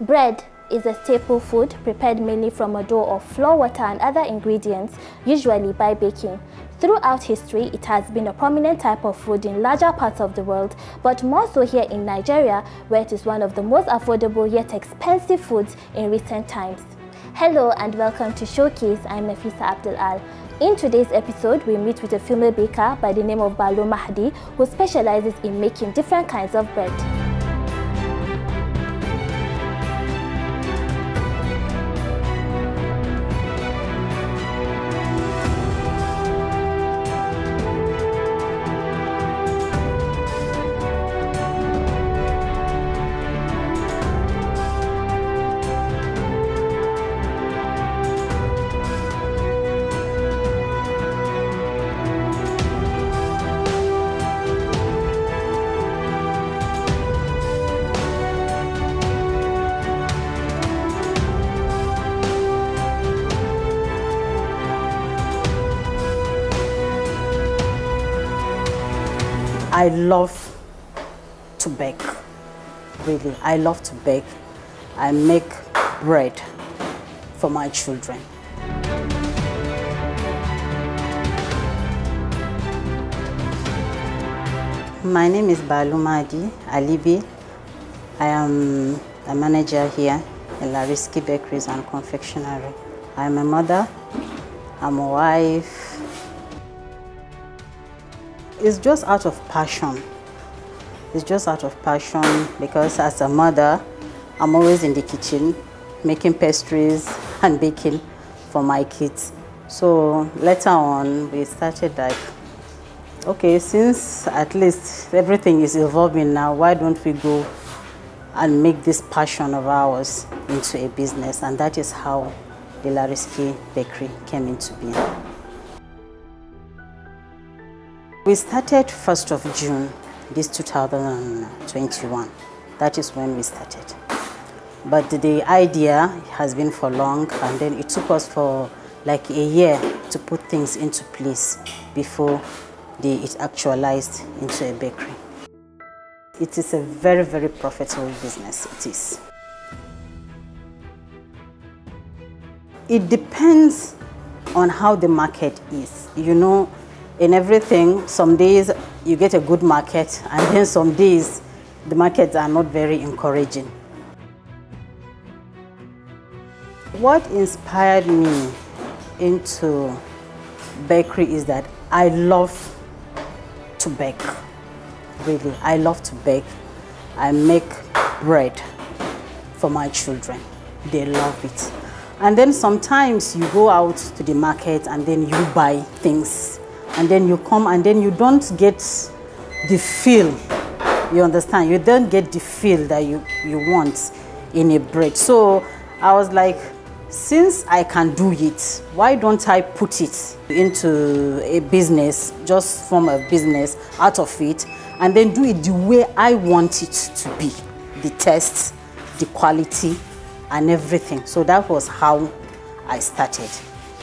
Bread is a staple food prepared mainly from a dough of flour, water and other ingredients, usually by baking. Throughout history, it has been a prominent type of food in larger parts of the world, but more so here in Nigeria, where it is one of the most affordable yet expensive foods in recent times. Hello and welcome to Showcase. I'm Nafisa Abdul Al. In today's episode, we meet with a female baker by the name of Balu Mahdi, who specializes in making different kinds of bread. I love to bake, really. I love to bake. I make bread for my children. My name is Balu Mahdi, Alibe. I am a manager here in Lariski Bakeries and Confectionery. I am a mother, I'm a wife. It's just out of passion. It's just out of passion because as a mother, I'm always in the kitchen making pastries and baking for my kids. So later on, we started like, okay, since at least everything is evolving now, why don't we go and make this passion of ours into a business? And that is how the Lariski Bakery came into being. We started 1st of June, this 2021. That is when we started. But the idea has been for long, and then it took us for like a year to put things into place before it actualized into a bakery. It is a very, very profitable business, it is. It depends on how the market is. You know, in everything, some days you get a good market, and then some days the markets are not very encouraging. What inspired me into bakery is that I love to bake. Really, I love to bake. I make bread for my children. They love it. And then sometimes you go out to the market and then you buy things. And then you come and then you don't get the feel, you understand? You don't get the feel that you want in a bread. So I was like, since I can do it, why don't I put it into a business, just form a business out of it, and then do it the way I want it to be, the taste, the quality, and everything. So that was how I started.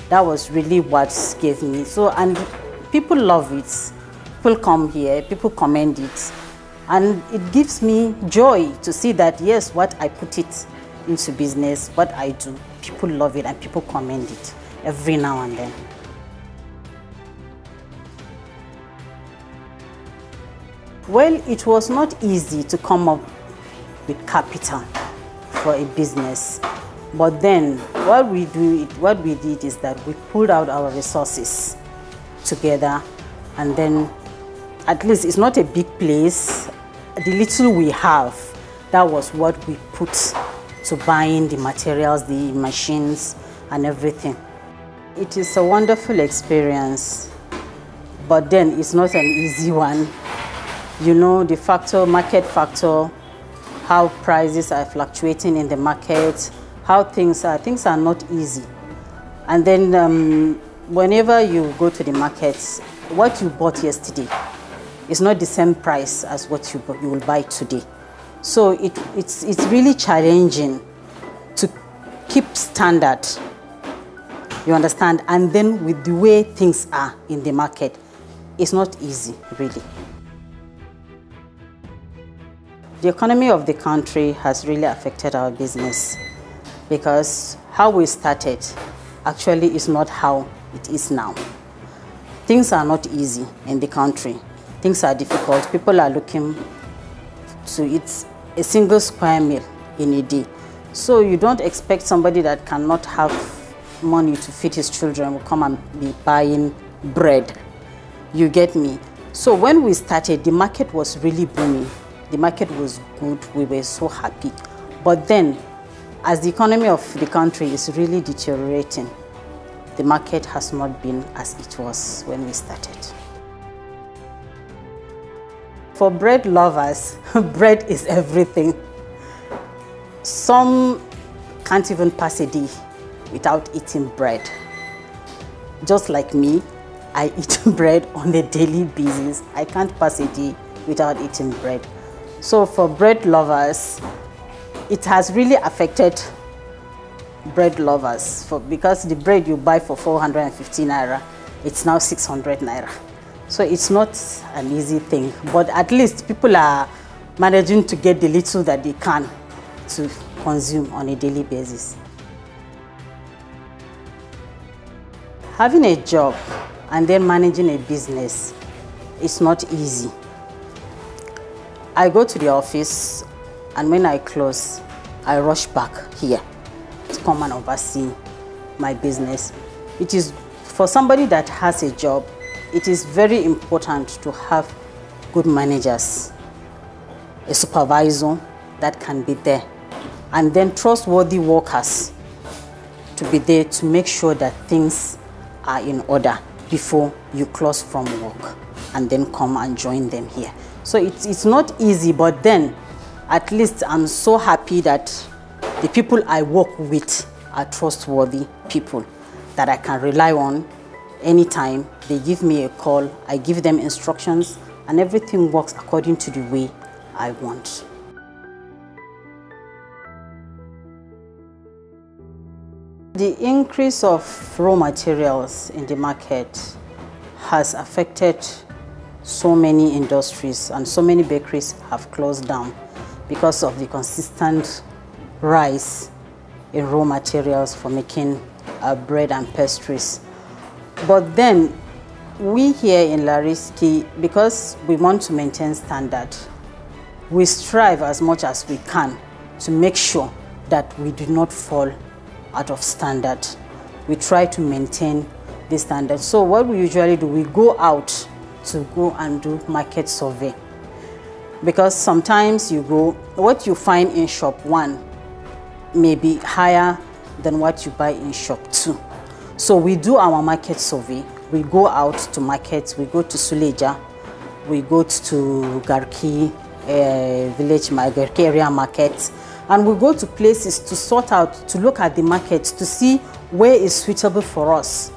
That was really what gave me. So, and people love it. People come here, people commend it. And it gives me joy to see that, yes, what I put it into business, what I do, people love it and people commend it every now and then. Well, it was not easy to come up with capital for a business. But then what we did is that we pulled out our resources together, and then at least it's not a big place. The little we have, that was what we put to buying the materials, the machines and everything. It is a wonderful experience, but then it's not an easy one. You know, the factor, market factor, how prices are fluctuating in the market, how things are not easy. And then whenever you go to the markets, what you bought yesterday is not the same price as what you will buy today. So it's really challenging to keep standard, you understand? And then with the way things are in the market, it's not easy, really. The economy of the country has really affected our business because how we started actually is not how it is now. Things are not easy in the country. Things are difficult. People are looking to eat a single square meal in a day. So you don't expect somebody that cannot have money to feed his children will come and be buying bread. You get me? So when we started, the market was really booming. The market was good. We were so happy. But then, as the economy of the country is really deteriorating, the market has not been as it was when we started. For bread lovers, bread is everything. Some can't even pass a day without eating bread. Just like me, I eat bread on a daily basis. I can't pass a day without eating bread. So for bread lovers, it has really affected bread lovers because the bread you buy for 450 naira, it's now 600 naira. So it's not an easy thing, but at least people are managing to get the little that they can to consume on a daily basis. Having a job and then managing a business is not easy. I go to the office and when I close, I rush back here to come and oversee my business. It is for somebody that has a job, it is very important to have good managers, a supervisor that can be there, and then trustworthy workers to be there to make sure that things are in order before you close from work and then come and join them here. So it's not easy, but then at least I'm so happy that the people I work with are trustworthy people that I can rely on anytime. They give me a call, I give them instructions, and everything works according to the way I want. The increase of raw materials in the market has affected so many industries, and so many bakeries have closed down because of the consistent rise in raw materials for making bread and pastries. But then we here in Lariski, because we want to maintain standard, we strive as much as we can to make sure that we do not fall out of standard. We try to maintain the standard. So what we usually do, we go out to go and do market survey, because sometimes you go, what you find in shop 1 may be higher than what you buy in shop 2. So we do our market survey. We go out to markets. We go to Suleja, we go to Garki village, Garki area markets, and we go to places to sort out, to look at the markets to see where is suitable for us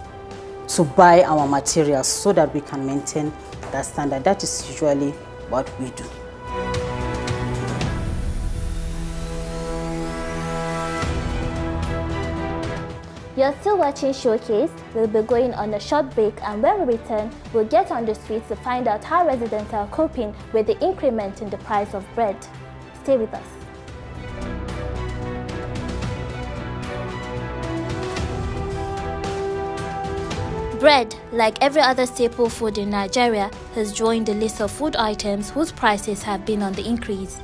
to buy our materials so that we can maintain that standard. That is usually what we do. You're still watching Showcase. We'll be going on a short break, and when we return, we'll get on the streets to find out how residents are coping with the increment in the price of bread. Stay with us. Bread, like every other staple food in Nigeria, has joined the list of food items whose prices have been on the increase.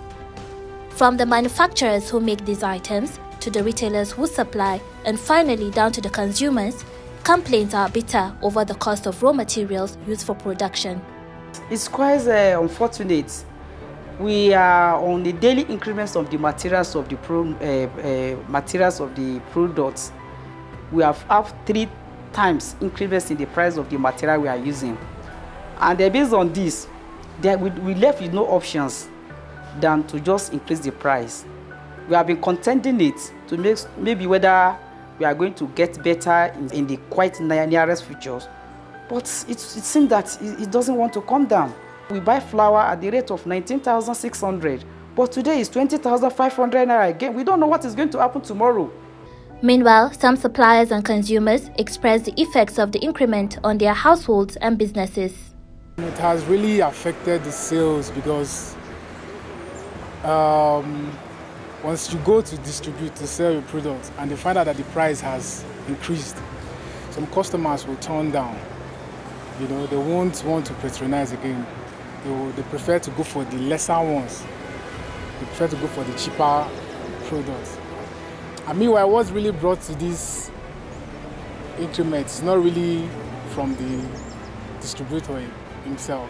From the manufacturers who make these items, to the retailers who supply, and finally down to the consumers, complaints are bitter over the cost of raw materials used for production. It's quite unfortunate. We are on the daily increments of the materials of the products. We have 3 times increments in the price of the material we are using, and based on this, we left with no options than to just increase the price. We have been contending it to make maybe whether we are going to get better in the quite nearest futures, but it seems that it doesn't want to come down. We buy flour at the rate of 19,600, but today is 20,500 naira again. We don't know what is going to happen tomorrow. Meanwhile, some suppliers and consumers express the effects of the increment on their households and businesses. It has really affected the sales because once you go to distribute to sell your product and they find out that the price has increased, some customers will turn down. You know, they won't want to patronize again. They prefer to go for the lesser ones. They prefer to go for the cheaper products. And meanwhile, what's really brought to this increment is not really from the distributor himself.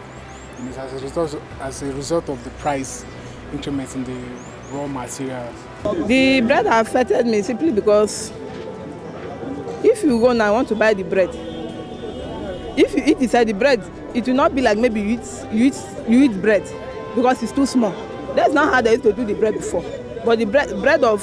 And it's as a result of the price increment in the raw materials. The bread affected me simply because if you go now and want to buy the bread, if you eat inside the bread, it will not be like maybe you eat bread because it's too small. That's not how they used to do the bread before. But the bread of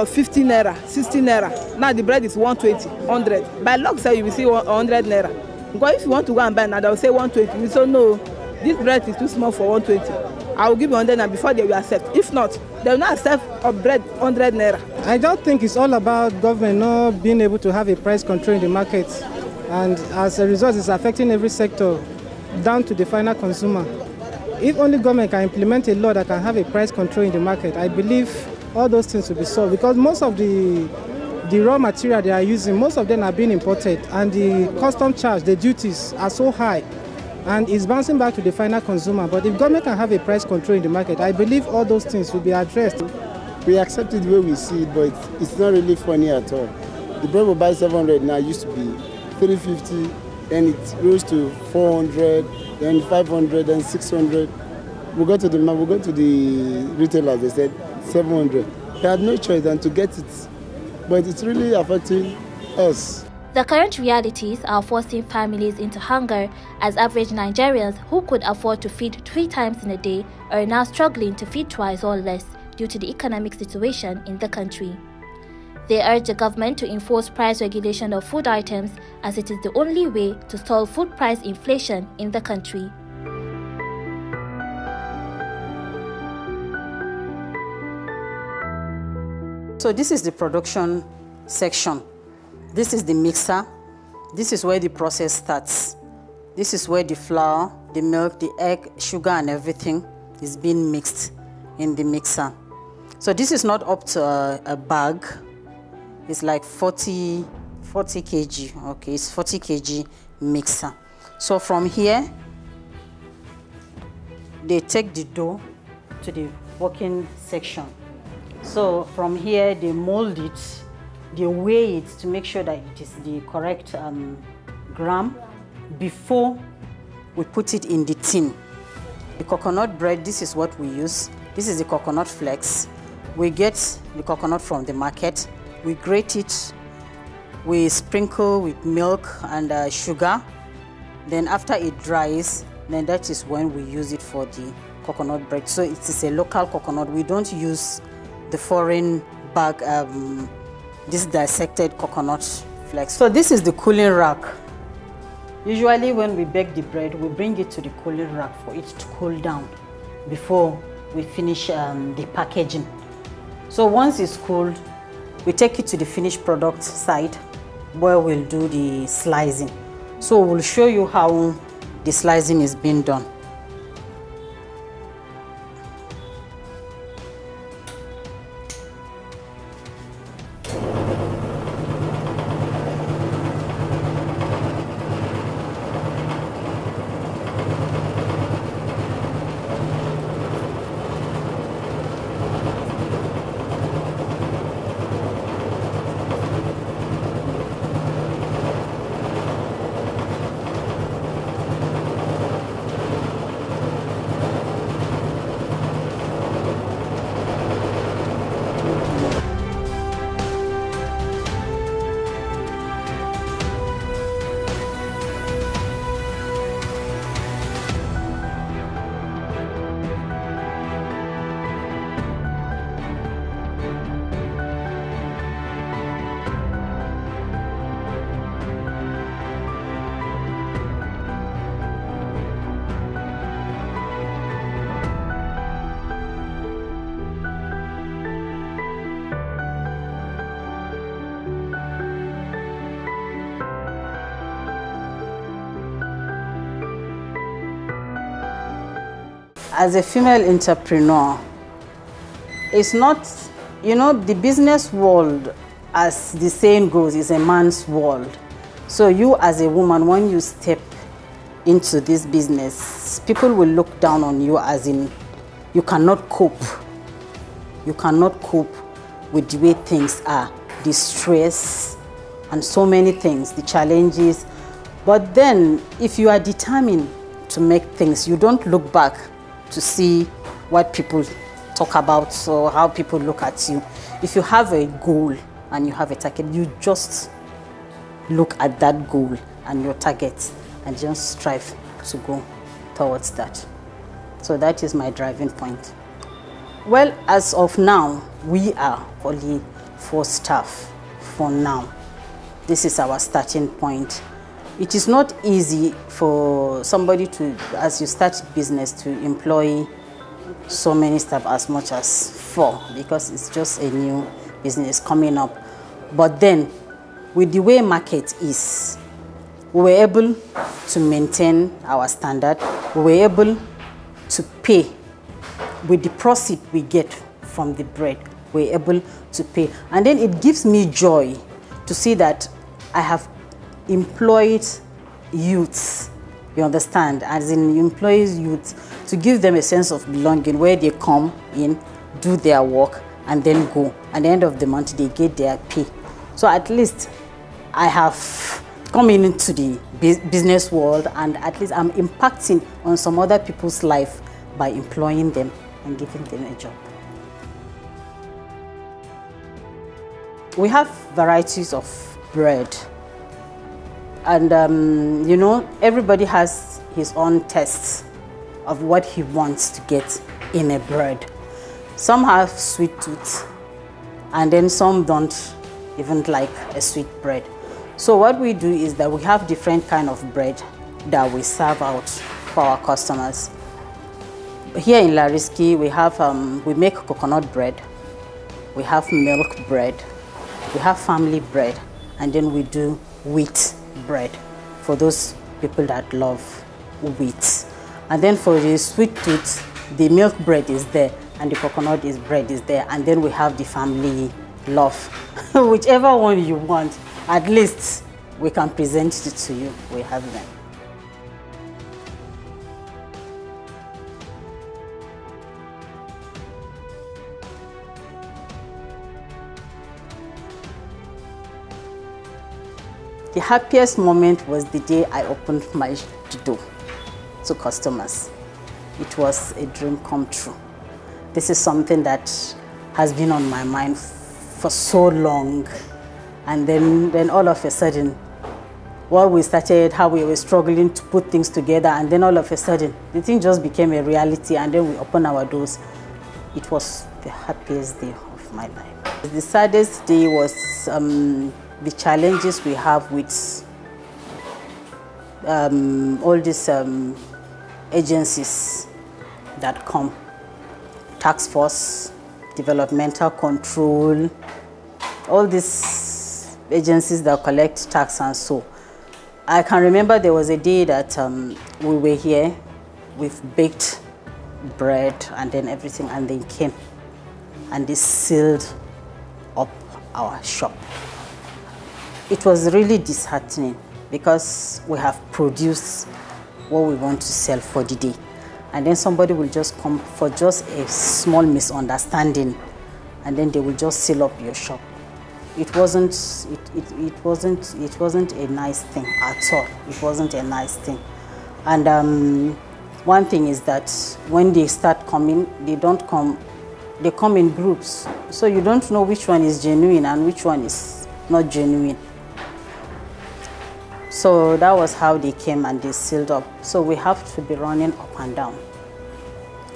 50 naira, 60 naira. Now the bread is 120, 100. By luck, say you will see 100 naira. Because if you want to go and buy now, they will say 120. You say no, this bread is too small for 120. I will give you 100 naira before they will accept. If not, they will not accept a bread 100 naira. I don't think it's all about government not being able to have a price control in the market. And as a result, it's affecting every sector down to the final consumer. If only government can implement a law that can have a price control in the market, I believe all those things will be solved, because most of the raw material they are using, most of them are being imported, and the custom charge, the duties are so high, and it's bouncing back to the final consumer. But if government can have a price control in the market, I believe all those things will be addressed. We accept it the way we see it, but it's not really funny at all. The bread we buy 700 now used to be 350, then it rose to 400, then 500, then 600. We go to the retailers, they said 700. They had no choice than to get it, but it's really affecting us. The current realities are forcing families into hunger, as average Nigerians who could afford to feed 3 times in a day are now struggling to feed twice or less due to the economic situation in the country. They urge the government to enforce price regulation of food items, as it is the only way to stall food price inflation in the country. So this is the production section. This is the mixer. This is where the process starts. This is where the flour, the milk, the egg, sugar and everything is being mixed in the mixer. So this is not up to a bag. It's like 40 kg. Okay, it's 40 kg mixer. So from here, they take the dough to the working section. So from here, they mold it, they weigh it to make sure that it is the correct gram before we put it in the tin. The coconut bread, this is what we use. This is the coconut flakes. We get the coconut from the market. We grate it, we sprinkle with milk and sugar. Then after it dries, then that is when we use it for the coconut bread. So it is a local coconut. We don't use the foreign bag, this dissected coconut flakes. So this is the cooling rack. Usually when we bake the bread, we bring it to the cooling rack for it to cool down before we finish the packaging. So once it's cooled, we take it to the finished product side where we'll do the slicing. So we'll show you how the slicing is being done. as a female entrepreneur, it's not, you know, the business world, as the saying goes, is a man's world. So you as a woman, when you step into this business, people will look down on you as in you cannot cope. You cannot cope with the way things are, the stress and so many things, the challenges. But then if you are determined to make things, you don't look back to see what people talk about or how people look at you. If you have a goal and you have a target, you just look at that goal and your target and just strive to go towards that. So that is my driving point. Well, as of now, we are only 4 staff for now. This is our starting point. It is not easy for somebody to, as you start business, to employ so many staff as much as 4, because it's just a new business coming up. But then, with the way market is, we were able to maintain our standard. We were able to pay with the proceed we get from the bread. We're able to pay. And then it gives me joy to see that I have employed youths, you understand, as in employees youths, to give them a sense of belonging where they come in, do their work, and then go. At the end of the month, they get their pay. So at least I have come into the business world, and at least I'm impacting on some other people's life by employing them and giving them a job. We have varieties of bread, and you know, everybody has his own taste of what he wants to get in a bread. Some have sweet tooth, and then some don't even like a sweet bread. So what we do is that we have different kind of bread that we serve out for our customers. Here in Lariski, we have we make coconut bread, we have milk bread, we have family bread, and then we do wheat bread for those people that love wheat. And then for the sweet tooth, the milk bread is there and the coconut bread is there, and then we have the family love. Whichever one you want, at least we can present it to you. We have them. The happiest moment was the day I opened my door to customers. It was a dream come true. This is something that has been on my mind for so long. And then all of a sudden, while we started, how we were struggling to put things together, and then all of a sudden, the thing just became a reality, and then we opened our doors. It was the happiest day of my life. The saddest day was the challenges we have with all these agencies that come. Tax force, developmental control, all these agencies that collect tax and so. I can remember there was a day that we were here with baked bread and then everything, and they came and they sealed up our shop. It was really disheartening because we have produced what we want to sell for the day, and then somebody will just come for just a small misunderstanding, and then they will just seal up your shop. It wasn't a nice thing at all. It wasn't a nice thing. And one thing is that when they start coming, they don't come, they come in groups. So you don't know which one is genuine and which one is not genuine. So that was how they came and they sealed up. So we have to be running up and down.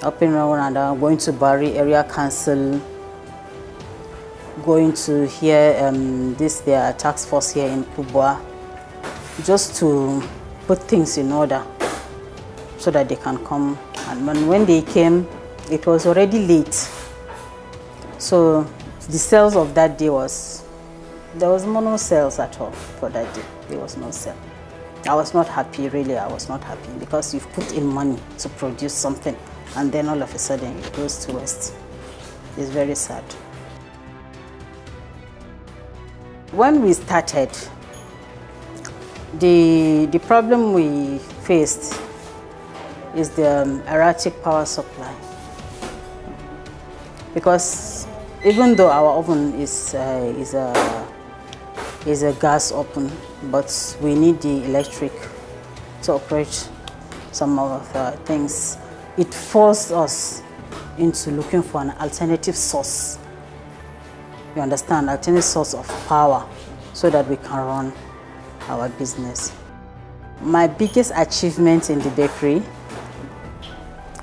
Up and down, going to Bari Area Council, going to here, their task force here in Kubwa, just to put things in order so that they can come. And when they came, it was already late. So the sales of that day was, there was no sales at all for that day. There was no sale. I was not happy, really. I was not happy because you've put in money to produce something and then all of a sudden it goes to waste. It's very sad. When we started, the problem we faced is the erratic power supply. Because even though our oven is a gas oven, but we need the electric to operate some of the things. It forced us into looking for an alternative source. You understand, alternative source of power so that we can run our business. My biggest achievement in the bakery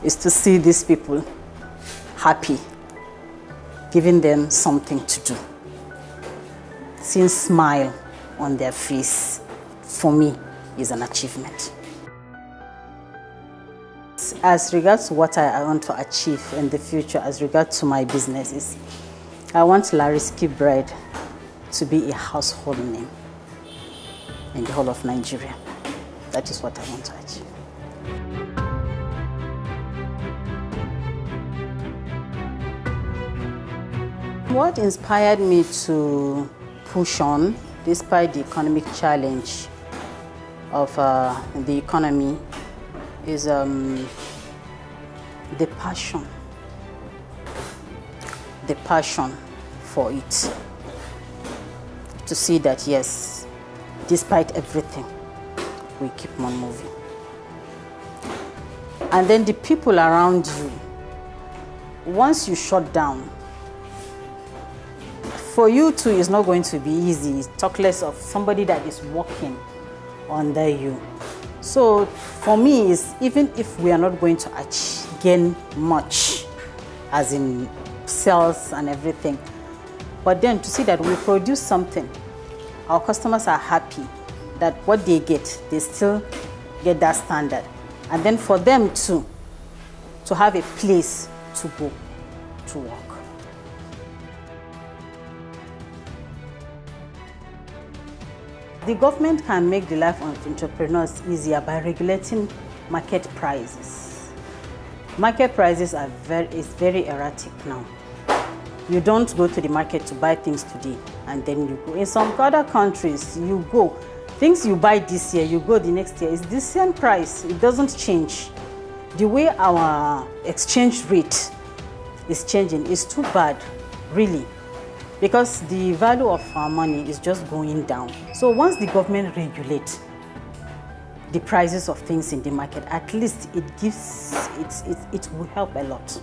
is to see these people happy, giving them something to do. Seeing smile on their face, for me, is an achievement. As regards to what I want to achieve in the future, as regards to my businesses, I want Lariski bread to be a household name in the whole of Nigeria. That is what I want to achieve. What inspired me to push on, despite the economic challenge of the economy, is the passion for it. To see that, yes, despite everything, we keep on moving. And then the people around you, once you shut down, for you too, it's not going to be easy. Talk less of somebody that is working under you. So for me, is even if we are not going to gain much, as in sales and everything, but then to see that we produce something, our customers are happy that what they get, they still get that standard. And then for them too, to have a place to go to work. The government can make the life of entrepreneurs easier by regulating market prices. Market prices are very erratic now. You don't go to the market to buy things today and then you go. In some other countries, you go. Things you buy this year, you go the next year. It's the same price. It doesn't change. The way our exchange rate is changing is too bad, really. Because the value of our money is just going down. So once the government regulates the prices of things in the market, at least it will help a lot.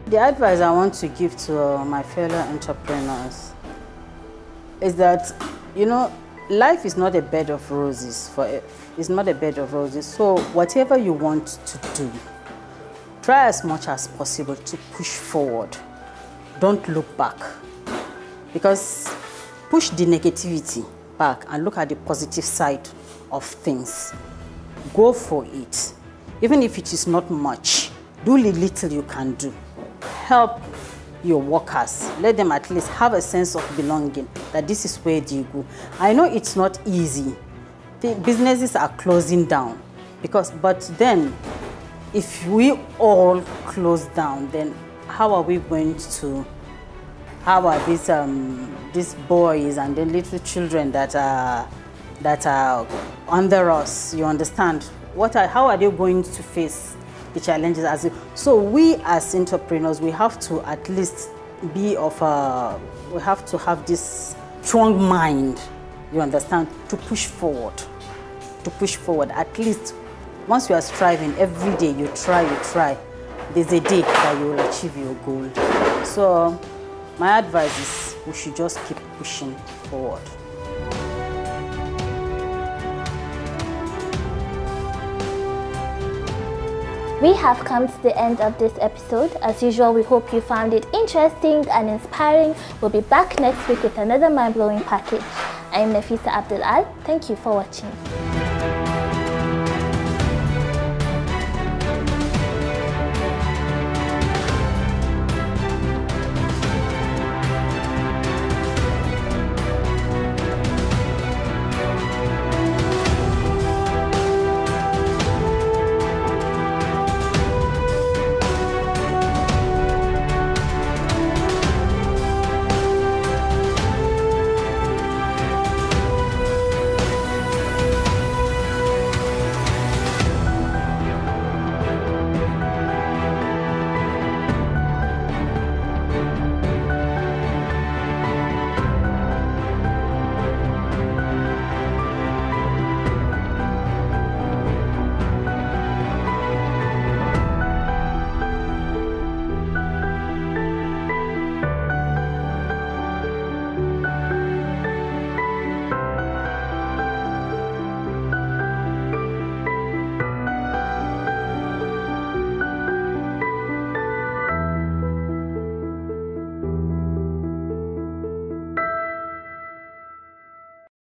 The advice I want to give to my fellow entrepreneurs is that, you know, life is not a bed of roses. It's not a bed of roses. So whatever you want to do, try as much as possible to push forward. Don't look back. Because push the negativity back and look at the positive side of things. Go for it. Even if it is not much, do the little you can do. Help your workers. Let them at least have a sense of belonging, that this is where they go. I know it's not easy. The businesses are closing down. But then, if we all close down, then how are we going to, how are these boys and the little children that are under us, you understand? How are they going to face the challenges? So we as entrepreneurs, we have to at least we have to have this strong mind, you understand, to push forward. At least once you are striving, every day you try, there's a day that you will achieve your goal. So my advice is we should just keep pushing forward. We have come to the end of this episode. As usual, we hope you found it interesting and inspiring. We'll be back next week with another mind-blowing package. I'm Nafisa Abdul Al. Thank you for watching.